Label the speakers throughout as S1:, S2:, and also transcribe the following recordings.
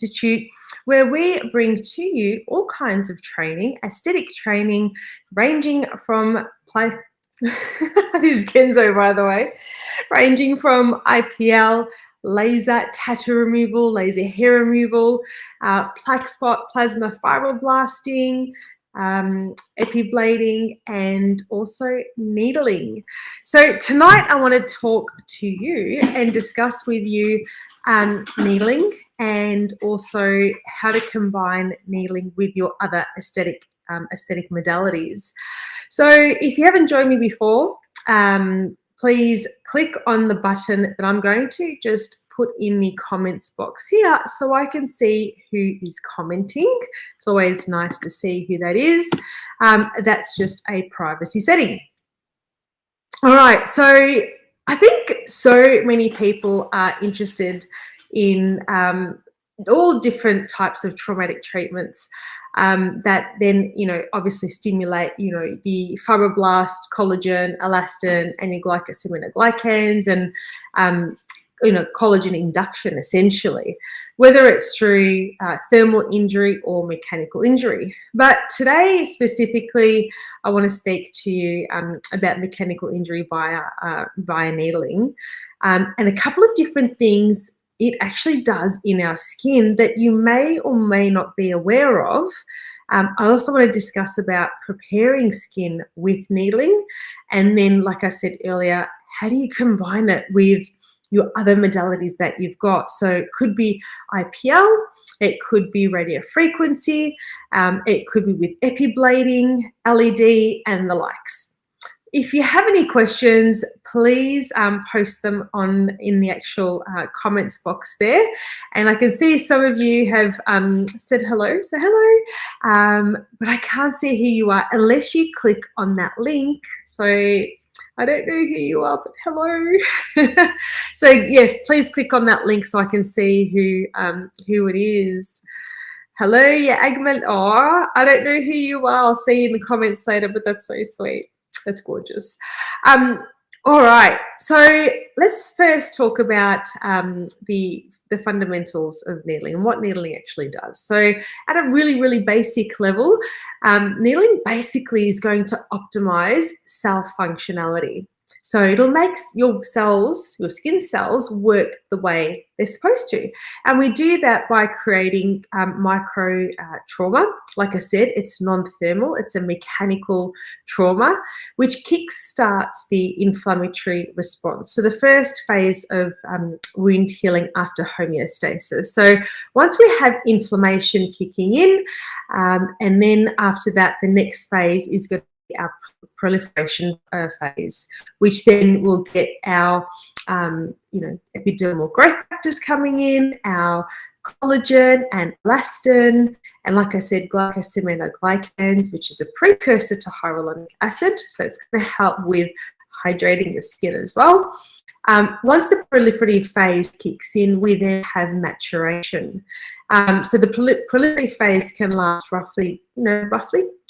S1: Institute, where we bring to you all kinds of training, aesthetic training, ranging from this is Kenzo, by the way, ranging from IPL, laser tattoo removal, laser hair removal, plaque spot plasma fibroblasting, epiblading, and also needling. So tonight I want to talk to you and discuss with you needling, and also how to combine needling with your other aesthetic modalities. So if you haven't joined me before, please click on the button that I'm going to just put in the comments box here so I can see who is commenting. It's always nice to see who that is. That's just a privacy setting. All right, so I think so many people are interested in all different types of traumatic treatments that then, obviously stimulate, the fibroblast, collagen, elastin, and your glycosaminoglycans, and, collagen induction, essentially, whether it's through thermal injury or mechanical injury. But today, specifically, I want to speak to you about mechanical injury via needling, and a couple of different things it actually does in our skin that you may or may not be aware of. I also want to discuss about preparing skin with needling, and then, like I said earlier, how do you combine it with your other modalities that you've got? So it could be IPL, it could be radio frequency, it could be with epiblading, LED, and the likes. If you have any questions, please post them in the actual comments box there. And I can see some of you have said hello, so hello, but I can't see who you are unless you click on that link. So I don't know who you are, but hello. So yes, please click on that link so I can see who it is. Hello, yeah, Agman. Oh, I don't know who you are. I'll see you in the comments later, but that's so sweet. That's gorgeous. All right, so let's first talk about the fundamentals of needling and what needling actually does. So at a really, really basic level, needling basically is going to optimize cell functionality. So it'll make your cells, your skin cells, work the way they're supposed to. And we do that by creating micro trauma. Like I said, it's non-thermal, it's a mechanical trauma, which kickstarts the inflammatory response. So the first phase of wound healing after homeostasis. So once we have inflammation kicking in, and then after that, the next phase is going to be our proliferation phase, which then will get our epidermal growth factors coming in, our collagen and elastin, and like I said, glycosaminoglycans, which is a precursor to hyaluronic acid, so it's going to help with hydrating the skin as well. Once the proliferative phase kicks in, we then have maturation. So the proliferative phase can last roughly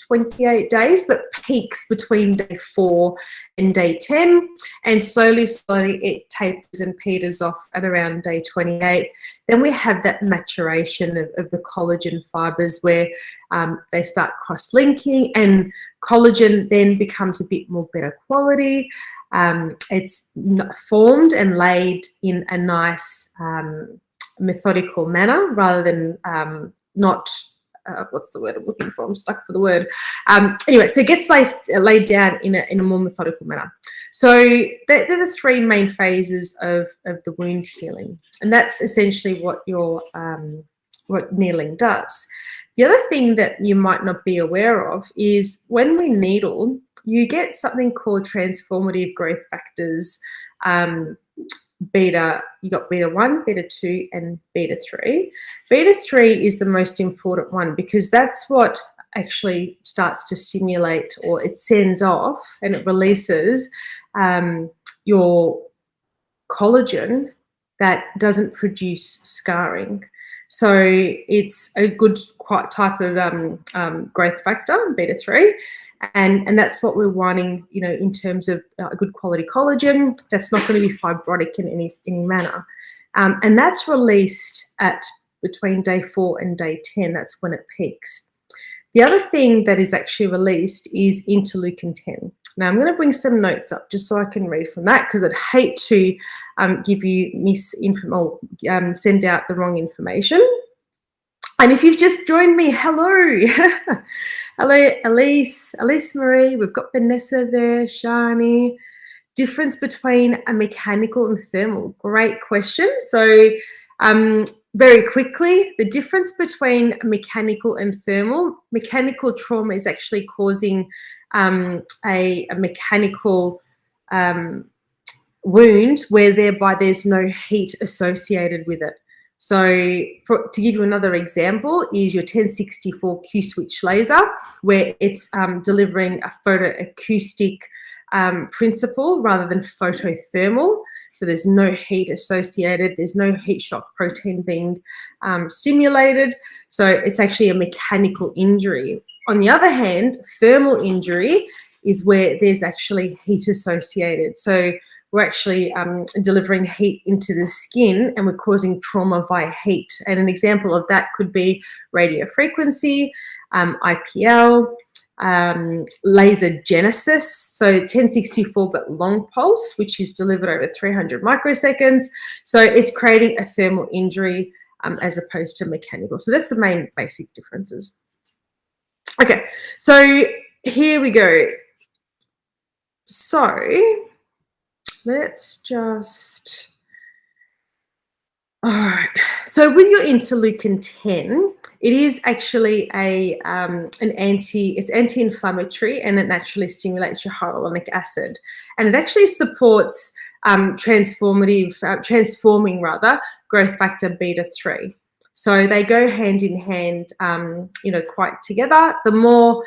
S1: 28 days, but peaks between day 4 and day 10, and slowly it tapers and peters off at around day 28. Then we have that maturation of the collagen fibers where they start cross-linking, and collagen then becomes a bit more better quality. It's formed and laid in a nice methodical manner rather than not what's the word I'm looking for? I'm stuck for the word. Anyway, so it gets laid down in a more methodical manner. So they're the three main phases of the wound healing, and that's essentially what what needling does. The other thing that you might not be aware of is when we needle, you get something called transformative growth factors. You got beta 1, beta 2, and beta 3. Beta 3 is the most important one because that's what actually starts to stimulate, or it sends off and it releases your collagen that doesn't produce scarring. So it's a good type of growth factor, beta 3, and that's what we're wanting, in terms of a good quality collagen that's not going to be fibrotic in any manner, and that's released at between day 4 and day 10. That's when it peaks. The other thing that is actually released is interleukin 10. Now, I'm going to bring some notes up just so I can read from that, because I'd hate to give you misinformation or send out the wrong information. And if you've just joined me, hello. Hello, Elise Marie. We've got Vanessa there, Shani. Difference between a mechanical and thermal. Great question. So very quickly, the difference between mechanical and thermal. Mechanical trauma is actually causing a mechanical wound where thereby there's no heat associated with it. So to give you another example is your 1064 Q-switch laser, where it's delivering a photoacoustic principle rather than photothermal. So there's no heat associated, there's no heat shock protein being stimulated. So it's actually a mechanical injury. On the other hand, thermal injury is where there's actually heat associated. So we're actually delivering heat into the skin and we're causing trauma via heat. And an example of that could be radio frequency, IPL, laser genesis, so 1064 but long pulse, which is delivered over 300 microseconds. So it's creating a thermal injury as opposed to mechanical. So that's the main basic differences. Okay, so here we go. So let's just, all right. So with your interleukin 10, it is actually it's anti-inflammatory, and it naturally stimulates your hyaluronic acid, and it actually supports transforming growth factor beta 3. So they go hand in hand, quite together. The more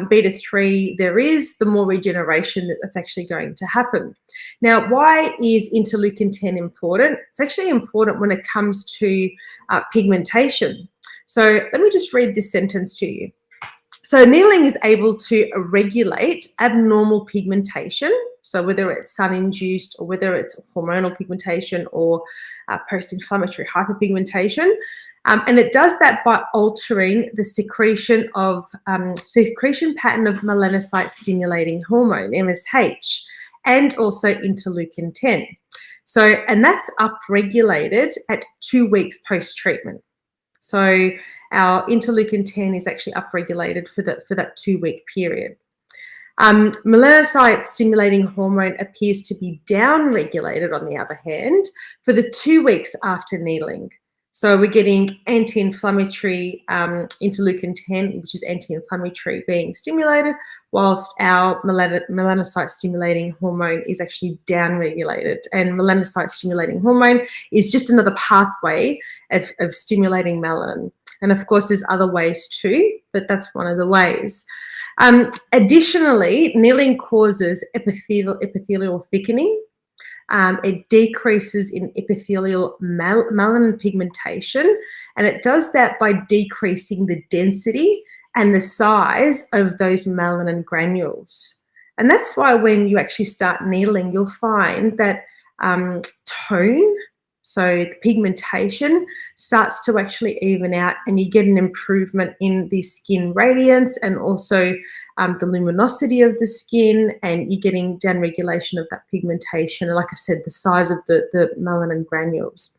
S1: beta 3 there is, the more regeneration that's actually going to happen. Now, why is interleukin 10 important? It's actually important when it comes to pigmentation. So let me just read this sentence to you. So needling is able to regulate abnormal pigmentation. So whether it's sun-induced or whether it's hormonal pigmentation or post-inflammatory hyperpigmentation. And it does that by altering the secretion pattern of melanocyte-stimulating hormone, MSH, and also interleukin 10. So, and that's upregulated at 2 weeks post-treatment. So our interleukin 10 is actually upregulated for that 2-week period. Melanocyte stimulating hormone appears to be downregulated, on the other hand, for the 2 weeks after needling. So we're getting anti-inflammatory interleukin 10, which is anti-inflammatory, being stimulated, whilst our melanocyte stimulating hormone is actually downregulated. And melanocyte stimulating hormone is just another pathway of stimulating melanin. And of course, there's other ways too, but that's one of the ways. Additionally, needling causes epithelial thickening. It decreases in epithelial melanin pigmentation, and it does that by decreasing the density and the size of those melanin granules. And that's why when you actually start needling, you'll find that tone, so the pigmentation, starts to actually even out, and you get an improvement in the skin radiance and also the luminosity of the skin, and you're getting downregulation of that pigmentation, and like I said, the size of the melanin granules.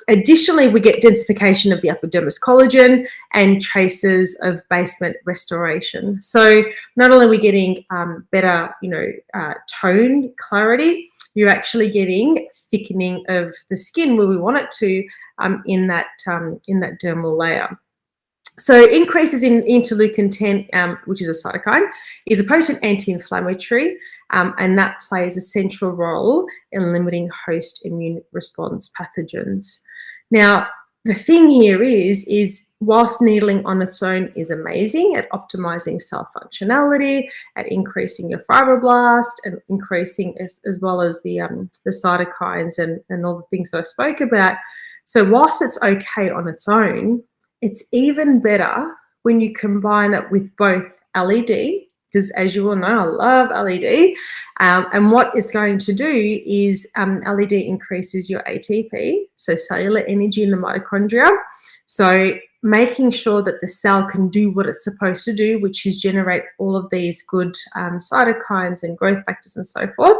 S1: Additionally, we get densification of the epidermis collagen and traces of basement restoration. So not only are we getting better, tone clarity, you're actually getting thickening of the skin where we want it to in that dermal layer. So increases in interleukin 10, which is a cytokine, is a potent anti-inflammatory, and that plays a central role in limiting host immune response pathogens. Now, the thing here is whilst needling on its own is amazing at optimizing cell functionality, at increasing your fibroblast, and increasing as well as the cytokines and all the things that I spoke about. So whilst it's okay on its own, it's even better when you combine it with both LED because as you all know, I love LED. And what it's going to do is LED increases your ATP, so cellular energy in the mitochondria. So making sure that the cell can do what it's supposed to do, which is generate all of these good cytokines and growth factors and so forth.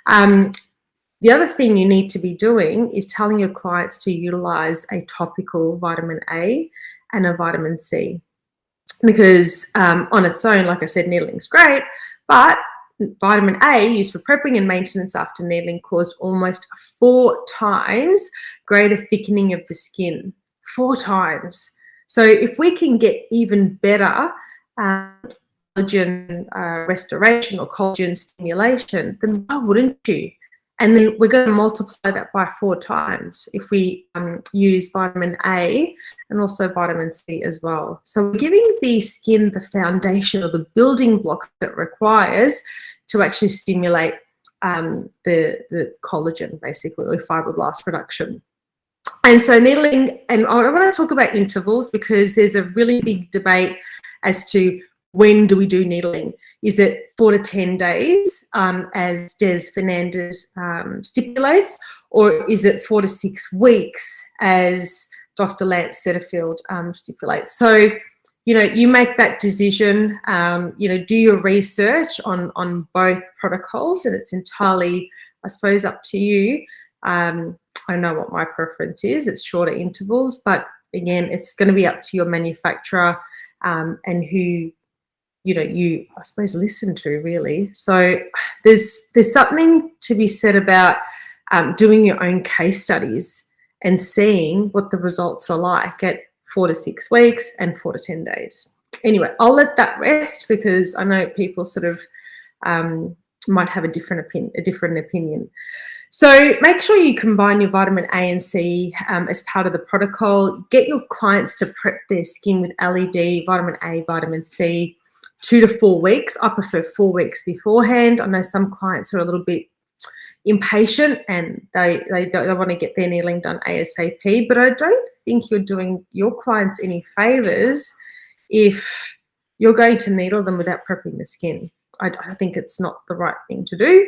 S1: The other thing you need to be doing is telling your clients to utilize a topical vitamin A and a vitamin C. Because on its own, like I said, needling's great, but vitamin A used for prepping and maintenance after needling caused almost 4 times greater thickening of the skin. 4 times. So if we can get even better collagen restoration or collagen stimulation, then why wouldn't you? And then we're going to multiply that by 4 times if we use vitamin A and also vitamin C as well. So we're giving the skin the foundation or the building blocks that it requires to actually stimulate the collagen, basically, or fibroblast production. And so needling, and I want to talk about intervals because there's a really big debate as to when do we do needling. Is it 4 to 10 days, as Des Fernandez stipulates, or is it 4 to 6 weeks, as Dr. Lance Setterfield stipulates? So, you know, you make that decision, you know, do your research on both protocols, and it's entirely, I suppose, up to you. I know what my preference is. It's shorter intervals, but again, it's going to be up to your manufacturer and who, you know, you, I suppose, listen to, really. So there's something to be said about doing your own case studies and seeing what the results are like at 4 to 6 weeks and 4 to 10 days. Anyway, I'll let that rest because I know people sort of might have a different opinion. So make sure you combine your vitamin A and C as part of the protocol. Get your clients to prep their skin with LED, vitamin A, vitamin C, 2 to 4 weeks. I prefer 4 weeks beforehand. I know some clients are a little bit impatient and they want to get their needling done ASAP, but I don't think you're doing your clients any favors if you're going to needle them without prepping the skin. I think it's not the right thing to do.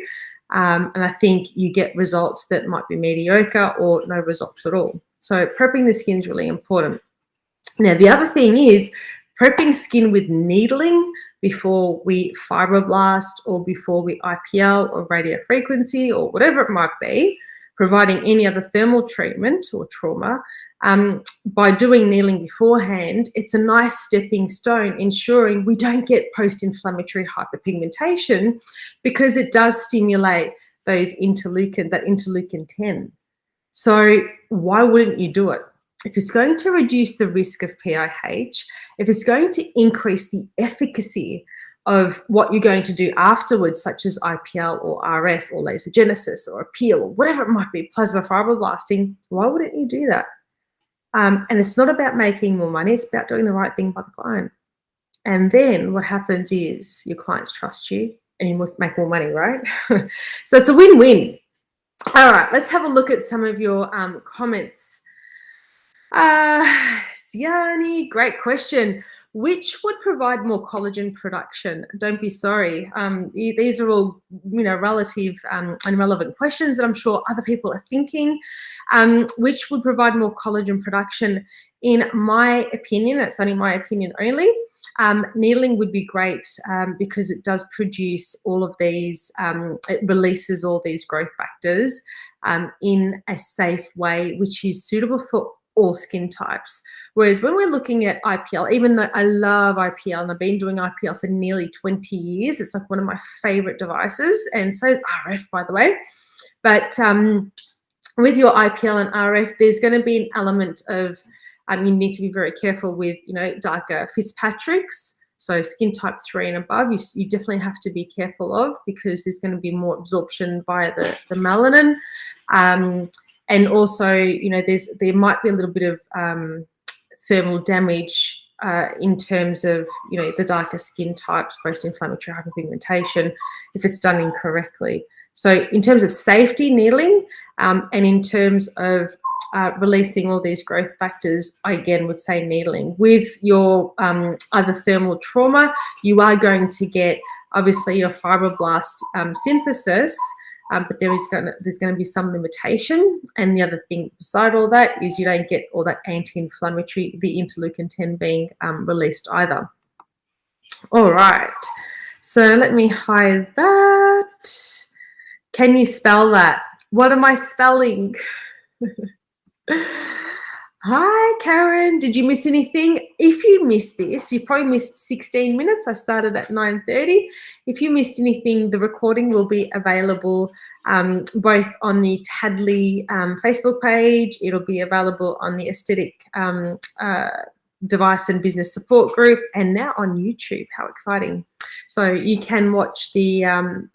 S1: And I think you get results that might be mediocre or no results at all. So prepping the skin is really important. Now, the other thing is prepping skin with needling before we fibroblast or before we IPL or radiofrequency or whatever it might be, providing any other thermal treatment or trauma. By doing needling beforehand, it's a nice stepping stone, ensuring we don't get post-inflammatory hyperpigmentation because it does stimulate those interleukin 10. So why wouldn't you do it? If it's going to reduce the risk of PIH, if it's going to increase the efficacy of what you're going to do afterwards, such as IPL or RF or lasergenesis or a peel or whatever it might be, plasma fibroblasting, why wouldn't you do that? And it's not about making more money, it's about doing the right thing by the client. And then what happens is your clients trust you and you make more money, right? So it's a win-win. All right, let's have a look at some of your comments. Siani, great question. Which would provide more collagen production? Don't be sorry. These are all, you know, relative and relevant questions that I'm sure other people are thinking. Which would provide more collagen production? In my opinion, it's only my opinion only, needling would be great because it does produce all of these, it releases all these growth factors in a safe way, which is suitable for all skin types. Whereas when we're looking at IPL, even though I love IPL and I've been doing IPL for nearly 20 years, it's like one of my favorite devices, and so is RF, by the way. But with your IPL and RF, there's going to be an element of you need to be very careful with, you know, darker Fitzpatrick's. So skin type 3 and above, you definitely have to be careful of because there's going to be more absorption via the melanin. And also, you know, there might be a little bit of thermal damage in terms of, you know, the darker skin types, post-inflammatory hyperpigmentation, if it's done incorrectly. So in terms of safety, needling, and in terms of releasing all these growth factors, I again would say needling. With your other thermal trauma, you are going to get obviously your fibroblast synthesis, but there's going to be some limitation. And the other thing beside all that is you don't get all that anti-inflammatory, the interleukin 10 being released either. All right, so let me hide that. Can you spell that? What am I spelling? Hi, Karen. Did you miss anything? If you missed this, you probably missed 16 minutes. I started at 9:30. If you missed anything, the recording will be available both on the Tadley Facebook page. It'll be available on the Aesthetic Device and Business Support Group, and now on YouTube. How exciting. So you can watch the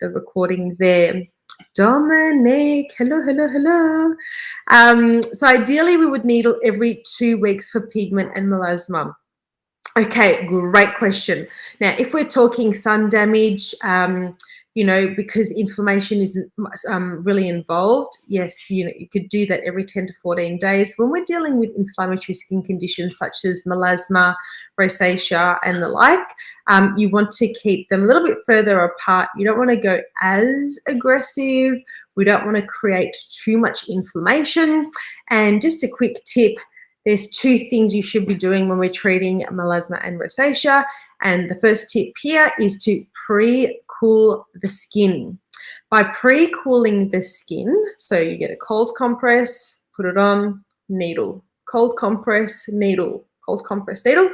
S1: recording there. Dominic, hello, hello, hello. So ideally we would needle every 2 weeks for pigment and melasma. Okay, great question. Now, if we're talking sun damage, you know, because inflammation isn't really involved, yes, you know, you could do that every 10 to 14 days. When we're dealing with inflammatory skin conditions such as melasma, rosacea, and the like, you want to keep them a little bit further apart. You don't want to go as aggressive. We don't want to create too much inflammation. And just a quick tip, there's 2 things you should be doing when we're treating melasma and rosacea. And the first tip here is to pre-cool the skin. By pre-cooling the skin, so you get a cold compress, put it on, needle, cold compress, needle, cold compress, needle.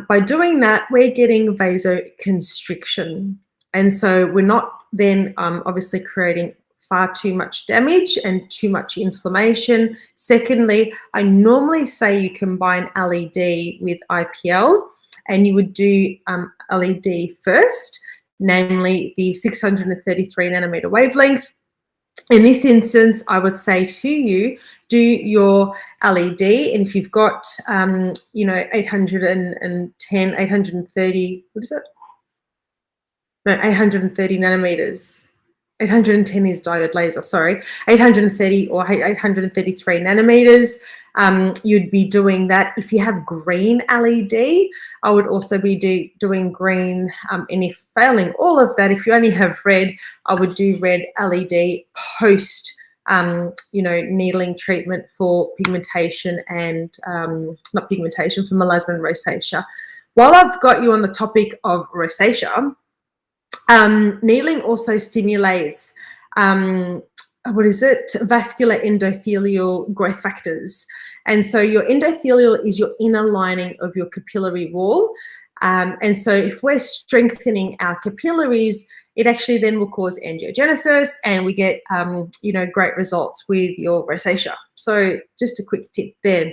S1: By doing that, we're getting vasoconstriction. And so we're not then obviously creating far too much damage and too much inflammation. Secondly, I normally say you combine LED with IPL, and you would do LED first, namely the 633 nanometer wavelength. In this instance, I would say to you, do your LED, and if you've got, you know, 810, 830, what is it? No, 830 nanometers. 810 is diode laser, sorry, 830 or 833 nanometers. You'd be doing that. If you have green LED, I would also be doing green. And if failing all of that, if you only have red, I would do red LED post, you know, needling treatment for pigmentation and, not pigmentation, for melasma and rosacea. While I've got you on the topic of rosacea, needling also stimulates, vascular endothelial growth factors. And so your endothelial is your inner lining of your capillary wall. And so if we're strengthening our capillaries, it actually then will cause angiogenesis, and we get, you know, great results with your rosacea. So just a quick tip there.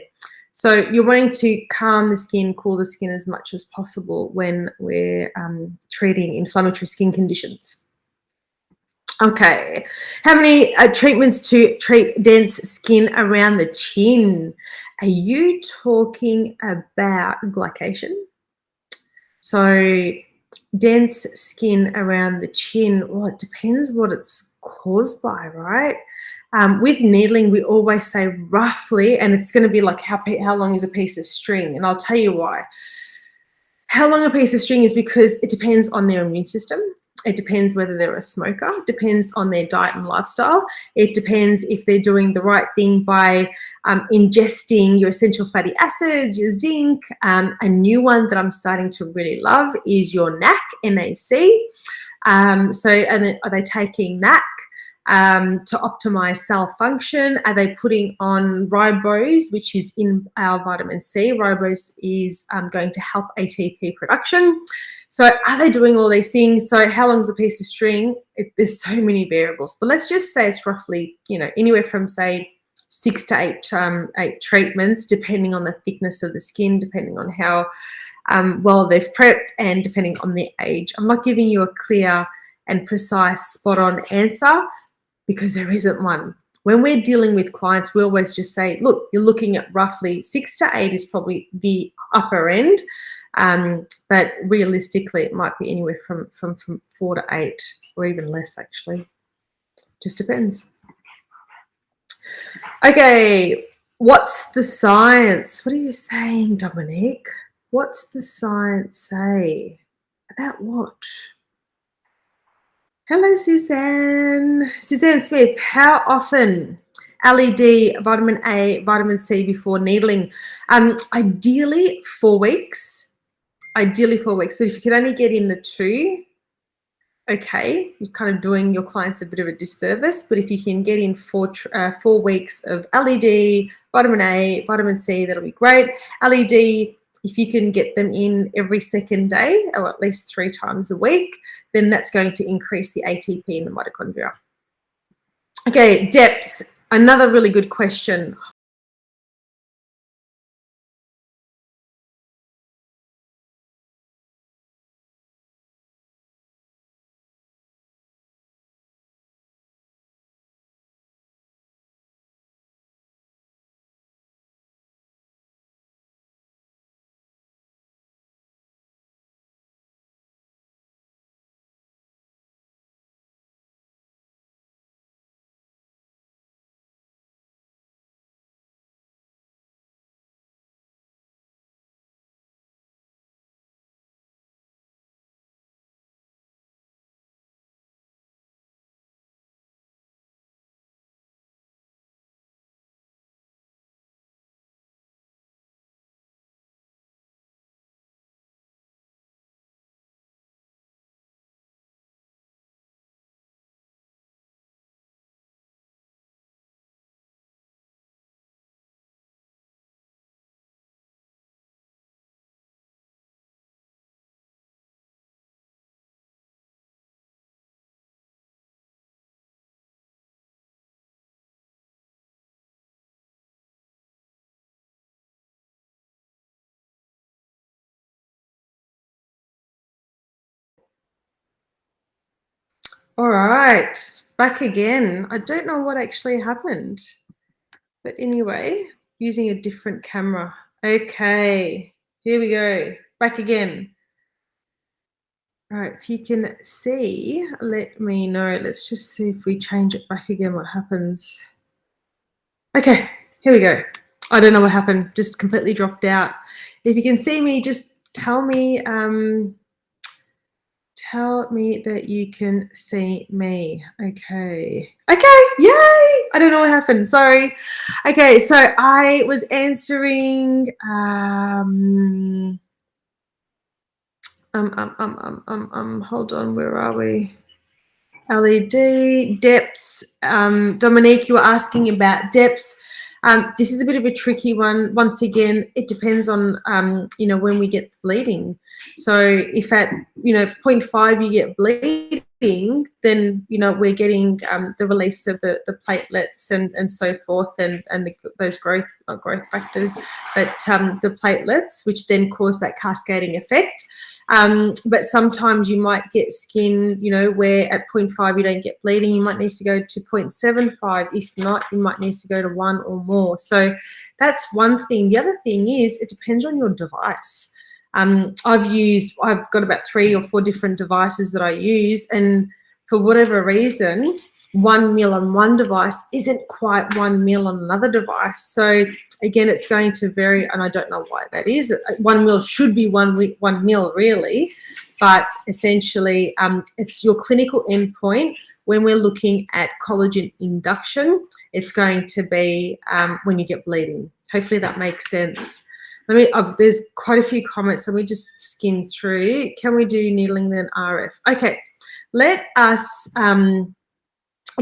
S1: So you're wanting to calm the skin, cool the skin as much as possible when we're treating inflammatory skin conditions. Okay, how many treatments to treat dense skin around the chin? Are you talking about glycation? So dense skin around the chin, well, it depends what it's caused by, right? With needling, we always say roughly, and it's going to be like how long is a piece of string? And I'll tell you why. How long a piece of string is because it depends on their immune system. It depends whether they're a smoker. It depends on their diet and lifestyle. It depends if they're doing the right thing by ingesting your essential fatty acids, your zinc. A new one that I'm starting to really love is your NAC, N-A-C. And then are they taking NAC to optimize cell function? Are they putting on ribose, which is in our vitamin C? Ribose is going to help ATP production. So are they doing all these things? So how long is a piece of string? There's so many variables, but let's just say it's roughly, you know, anywhere from say 6 to 8 treatments, depending on the thickness of the skin, depending on how well they've prepped, and depending on their age. I'm not giving you a clear and precise spot-on answer because there isn't one. When we're dealing with clients, we always just say, look, you're looking at roughly 6 to 8 is probably the upper end. But realistically, it might be anywhere from 4 to 8 or even less, actually. Just depends. Okay, What's the science? What are you saying, Dominique? What's the science say? About what? Hello, Suzanne. Suzanne Smith, how often LED, vitamin A, vitamin C before needling? Ideally 4 weeks. Ideally 4 weeks, but if you could only get in the 2, okay, you're kind of doing your clients a bit of a disservice. But if you can get in 4 weeks of LED, vitamin A, vitamin C, that'll be great. LED, if you can get them in every second day or at least 3 times a week, then that's going to increase the ATP in the mitochondria. Okay, depths, another really good question. All right, back again. I don't know what actually happened, but anyway, using a different camera. Okay, here we go. Back again. All right, if you can see, let me know. Let's just see if we change it back again, what happens. Okay, here we go. I don't know what happened, just completely dropped out. If you can see me, just tell me that you can see me. Okay. Okay, yay! I don't know what happened, sorry. Okay, so I was answering hold on, where are we? LED, depths. Dominique, you were asking about depths. This is a bit of a tricky one. Once again, it depends on, when we get bleeding. So if at, 0.5 you get bleeding, then, we're getting the release of the platelets and so forth and those not growth factors, but the platelets, which then cause that cascading effect. But sometimes you might get skin, where at 0.5 you don't get bleeding. You might need to go to 0.75. If not, you might need to go to 1 or more. So that's one thing. The other thing is it depends on your device. I've got about 3 or 4 different devices that I use, and for whatever reason, 1 mil on one device isn't quite 1 mil on another device. So again, it's going to vary, and I don't know why that is. 1 mil should be 1 mil really, but essentially it's your clinical endpoint. When we're looking at collagen induction, it's going to be when you get bleeding. Hopefully that makes sense. There's quite a few comments. Let me just skim through. Can we do needling then RF? Okay, let us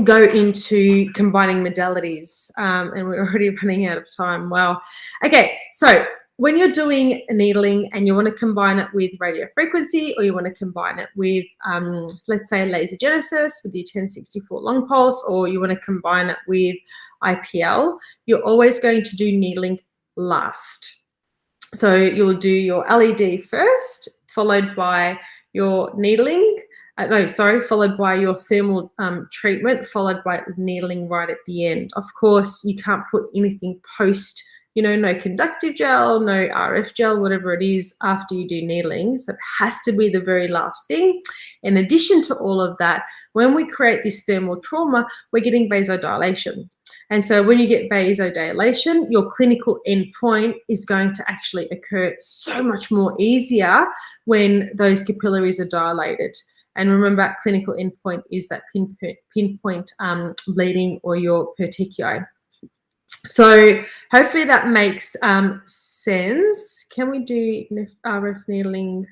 S1: go into combining modalities, and we're already running out of time. Wow. Okay, so when you're doing needling and you want to combine it with radio frequency, or you want to combine it with, let's say, laser genesis with your 1064 long pulse, or you want to combine it with IPL, you're always going to do needling last. So you'll do your LED first, followed by your needling. Followed by your thermal treatment, followed by needling right at the end. Of course, you can't put anything post, no conductive gel, no RF gel, whatever it is, after you do needling. So it has to be the very last thing. In addition to all of that, when we create this thermal trauma, we're getting vasodilation. And so when you get vasodilation, your clinical endpoint is going to actually occur so much more easier when those capillaries are dilated. And remember, clinical endpoint is that pinpoint bleeding or your petechiae. So hopefully that makes sense. Can we do RF needling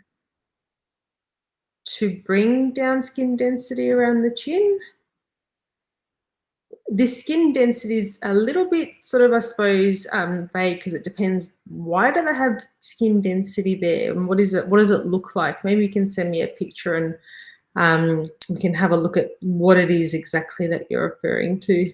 S1: to bring down skin density around the chin? This skin density is a little bit sort of, I suppose, vague, because it depends. Why do they have skin density there, and what does it look like? Maybe you can send me a picture and we can have a look at what it is exactly that you're referring to.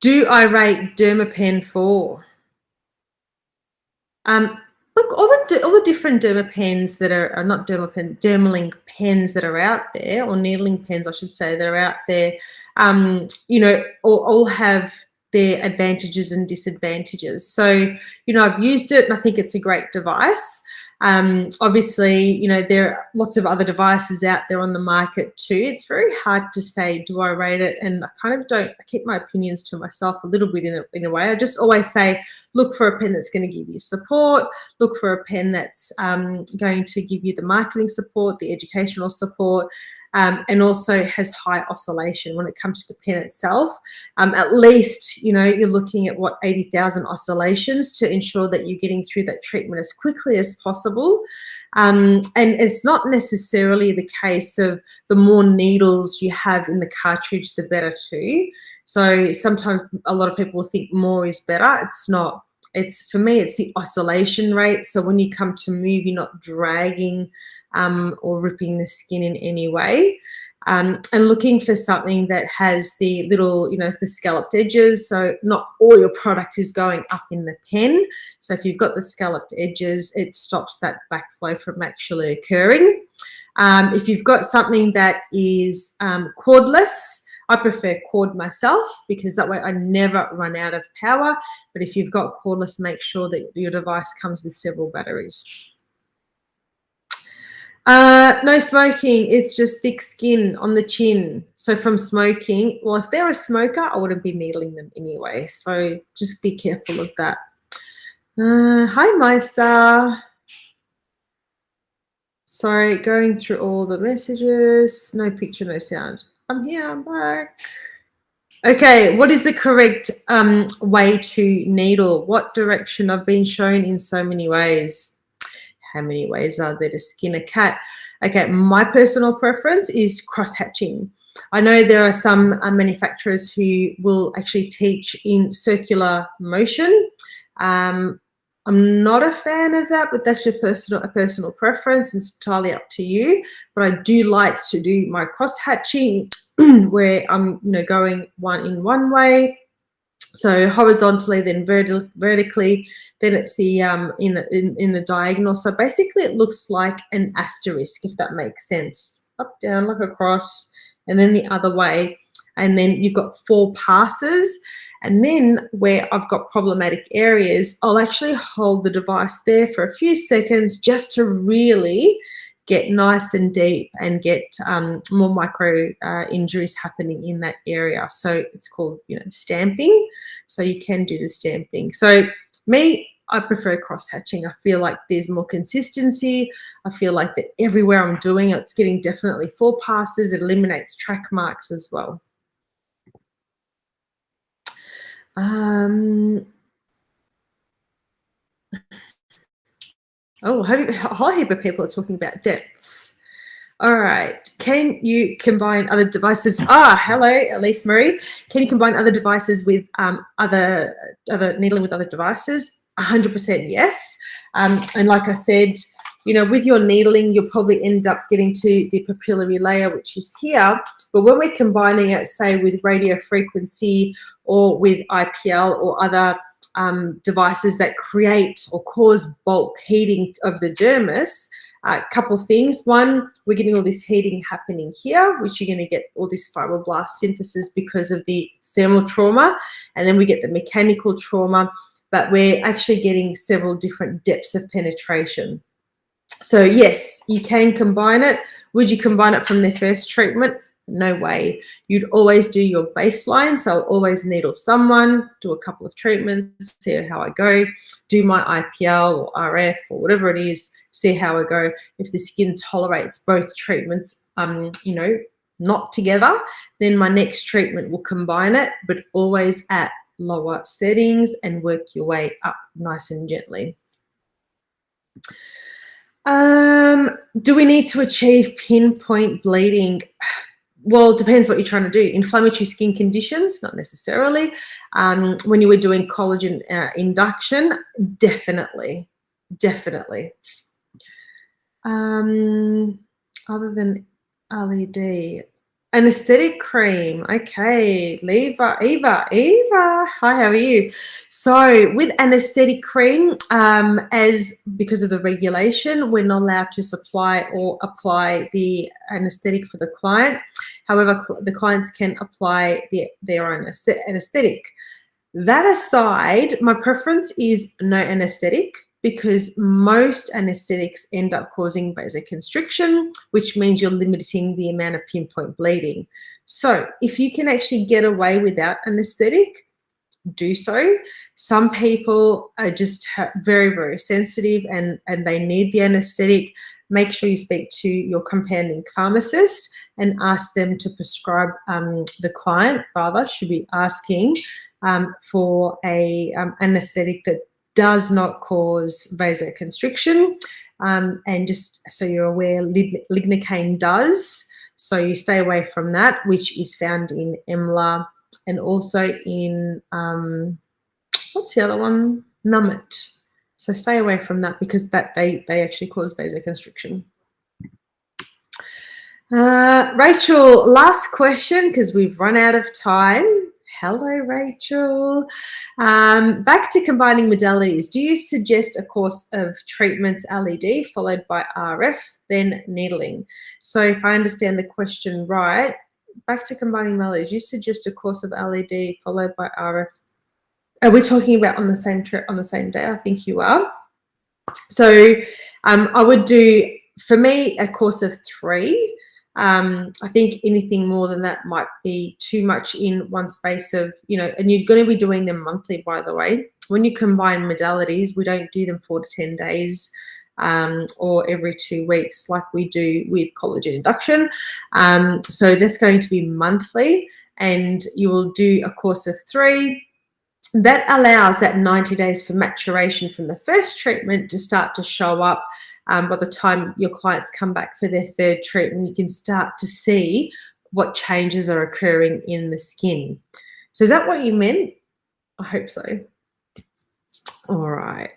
S1: Do I rate Dermapen 4? Look, all the different dermapens that are not dermapen, dermaling pens that are out there, or needling pens, I should say, that are out there, you know, all have their advantages and disadvantages. So, you know, I've used it and I think it's a great device. Obviously, you know, there are lots of other devices out there on the market too. It's very hard to say, do I rate it? And I kind of don't, I keep my opinions to myself a little bit in a way. I just always say, look for a pen that's going to give you support, look for a pen that's going to give you the marketing support, the educational support, and also has high oscillation when it comes to the pen itself. At least, you know, you're looking at 80,000 oscillations to ensure that you're getting through that treatment as quickly as possible. And it's not necessarily the case of the more needles you have in the cartridge, the better too. So sometimes a lot of people think more is better. It's not. It's, for me, it's the oscillation rate. So when you come to move, you're not dragging or ripping the skin in any way. And looking for something that has the little, you know, the scalloped edges. So not all your product is going up in the pen. So if you've got the scalloped edges, it stops that backflow from actually occurring. If you've got something that is cordless, I prefer cord myself, because that way I never run out of power. But if you've got cordless, make sure that your device comes with several batteries. No smoking, it's just thick skin on the chin. So from smoking, well, if they're a smoker, I wouldn't be needling them anyway. So just be careful of that. Hi, Maisa. Sorry, going through all the messages. No picture, no sound. I'm here, I'm back. Okay, what is the correct way to needle? What direction? I've been shown in so many ways. How many ways are there to skin a cat? Okay, my personal preference is cross-hatching. I know there are some manufacturers who will actually teach in circular motion. I'm not a fan of that, but that's your personal preference. It's entirely up to you. But I do like to do my cross-hatching where I'm, you know, going one way, so horizontally, then vertically, then it's the in the diagonal. So basically, it looks like an asterisk, if that makes sense. Up, down, like across, and then the other way, and then you've got 4 passes. And then where I've got problematic areas, I'll actually hold the device there for a few seconds just to really get nice and deep and get more micro injuries happening in that area. So it's called, you know, stamping. So you can do the stamping. So me, I prefer cross-hatching. I feel like there's more consistency. I feel like that everywhere I'm doing it, it's getting definitely 4 passes. It eliminates track marks as well. Oh, a whole heap of people are talking about depths. All right. Can you combine other devices? Hello, Elise Marie. Can you combine other devices with other needling with other devices? 100% yes. And like I said, you know, with your needling, you'll probably end up getting to the papillary layer, which is here. But when we're combining it, say, with radio frequency or with IPL or other devices that create or cause bulk heating of the dermis, a couple things. One, we're getting all this heating happening here, which you're going to get all this fibroblast synthesis because of the thermal trauma. And then we get the mechanical trauma, but we're actually getting several different depths of penetration. So yes, you can combine it. Would you combine it from their first treatment? No way. You'd always do your baseline. So I'll always needle someone, do a couple of treatments, see how I go, do my IPL or RF or whatever it is, see how I go. If the skin tolerates both treatments, not together, then my next treatment will combine it, but always at lower settings and work your way up nice and gently. Do we need to achieve pinpoint bleeding? Well, it depends what you're trying to do. Inflammatory skin conditions, not necessarily. When you were doing collagen induction, definitely. Other than LED, anesthetic cream. Okay, Eva. Hi, how are you? So with anesthetic cream, because of the regulation, we're not allowed to supply or apply the anesthetic for the client. However, the clients can apply their own anesthetic. That aside, my preference is no anesthetic, because most anesthetics end up causing vasoconstriction, which means you're limiting the amount of pinpoint bleeding. So if you can actually get away without anesthetic, do so. Some people are just very, very sensitive and they need the anesthetic. Make sure you speak to your compounding pharmacist and ask them to prescribe, the client rather should be asking for a anesthetic that does not cause vasoconstriction. And just so you're aware, lignocaine does. So you stay away from that, which is found in EMLA and also in, what's the other one? Numit. So stay away from that, because they actually cause vasoconstriction. Rachel, last question, because we've run out of time. Hello, Rachel. Back to combining modalities. Do you suggest a course of treatments LED followed by RF, then needling? So if I understand the question right, back to combining modalities, you suggest a course of LED followed by RF. Are we talking about on the same trip on the same day? I think you are. So I would do, for me, a course of 3. I think anything more than that might be too much in one space of, and you're going to be doing them monthly, by the way. When you combine modalities, we don't do them 4 to 10 days or every 2 weeks like we do with collagen induction. So that's going to be monthly, and you will do a course of 3. That allows that 90 days for maturation from the first treatment to start to show up. By the time your clients come back for their 3rd treatment, you can start to see what changes are occurring in the skin. So is that what you meant? I hope so. All right.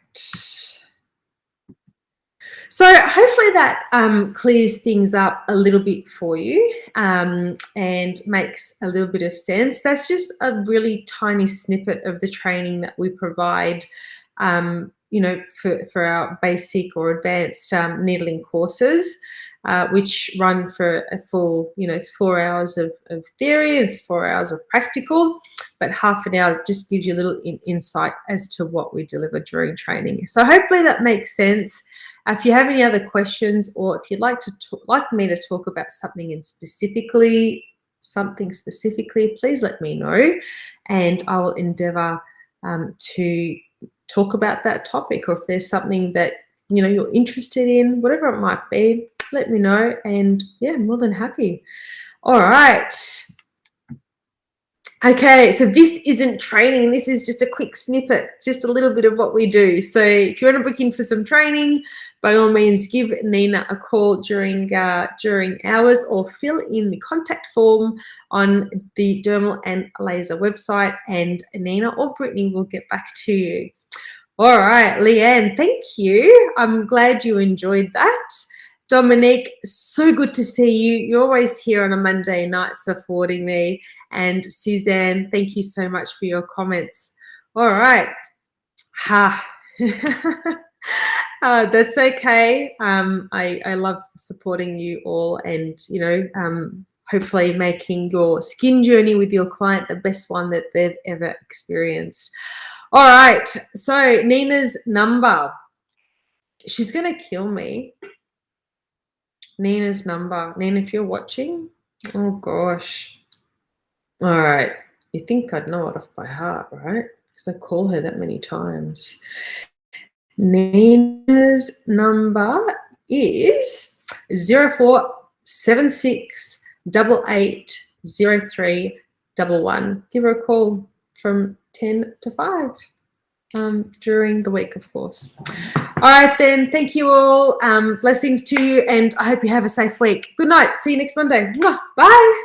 S1: So hopefully that clears things up a little bit for you and makes a little bit of sense. That's just a really tiny snippet of the training that we provide, for our basic or advanced needling courses, which run for a full, it's 4 hours of theory, it's 4 hours of practical, but half an hour just gives you a little insight as to what we deliver during training. So hopefully that makes sense. If you have any other questions, or if you'd like me to talk about something specifically, please let me know, and I will endeavour to talk about that topic. Or if there's something that you're interested in, whatever it might be, let me know, and yeah, more than happy. All right. Okay, so this isn't training. This is just a quick snippet. It's just a little bit of what we do. So if you want to book in for some training, by all means, give Nina a call during hours, or fill in the contact form on the Dermal and Laser website, and Nina or Brittany will get back to you. All right, Leanne, thank you. I'm glad you enjoyed that. Dominique, so good to see you. You're always here on a Monday night supporting me. And Suzanne, thank you so much for your comments. All right. That's okay. I love supporting you all, and hopefully making your skin journey with your client the best one that they've ever experienced. All right. So Nina's number. She's going to kill me. Nina's number. Nina, if you're watching, oh gosh. All right. You think I'd know it off by heart, right? Because I call her that many times. Nina's number is 0476880311. Give her a call from 10 to 5 during the week, of course. All right, then. Thank you all. Blessings to you, and I hope you have a safe week. Good night. See you next Monday. Bye.